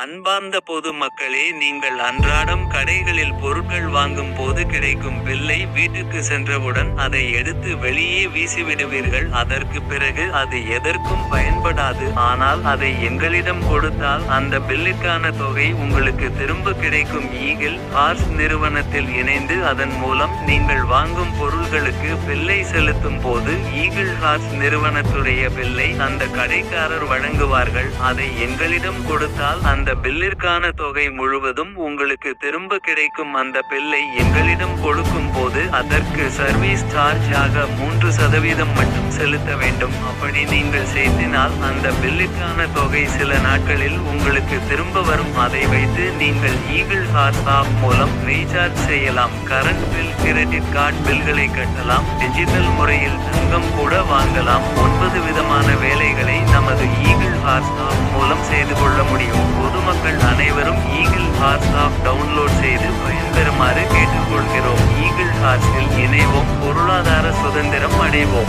அன்பார்ந்த பொது மக்களே, நீங்கள் அன்றாடம் கடைகளில் பொருட்கள் வாங்கும் போது கிடைக்கும் பில்லை வீட்டுக்கு சென்றவுடன் அதை எடுத்து வெளியே வீசிவிடுவீர்கள். அதற்கு பிறகு அது எதற்கும் பயன்படாது. ஆனால் அதை எங்களிடம் கொடுத்தால் அந்த பில்லுக்கான தொகை உங்களுக்கு திரும்ப கிடைக்கும். ஈகிள் ஹார்ஸ் நிறுவனத்தில் இணைந்து அதன் மூலம் நீங்கள் வாங்கும் பொருள்களுக்கு பில்லை செலுத்தும் போது ஈகிள் ஹார்ஸ் நிறுவனத்துடைய பில்லை அந்த கடைக்காரர் வழங்குவார்கள். அதை எங்களிடம் கொடுத்தால் அந்த பில்லிற்கான தொகை முழுவதும் உங்களுக்கு திரும்ப கிடைக்கும். அந்த பில்லை எங்களிடம் கொடுக்கும் போது அதற்கு சர்வீஸ் சார்ஜ் ஆக 3% மட்டும் செலுத்த வேண்டும். அப்படி நீங்கள் செலுத்தினால் அந்த பில்லுக்கான தொகை சில நாட்களில் உங்களுக்கு திரும்ப வரும். அதை வைத்து நீங்கள் ஈகிள் ஹார்ஸ் ஆப் மூலம் ரீசார்ஜ் செய்யலாம். கரண்ட் பில், கிரெடிட் கார்டு பில்களை கட்டலாம். டிஜிட்டல் முறையில் தங்கம் கூட வாங்கலாம். 9 விதமான வேலைகளை நமது ஈகிள் ஹார்ஸ் ஆப் மூலம் செய்து கொள்ள முடியும். பொதுமக்கள் அனைவரும் ஈகிள் ஹார்ஸ் ஆப் டவுன்லோட் செய்து பயன்பெறுமாறு கேட்டுக்கொள்கிறோம். ஈகிள் ஹார்ஸில் இணைவோம், பொருளாதார சுதந்திரம் அடைவோம்.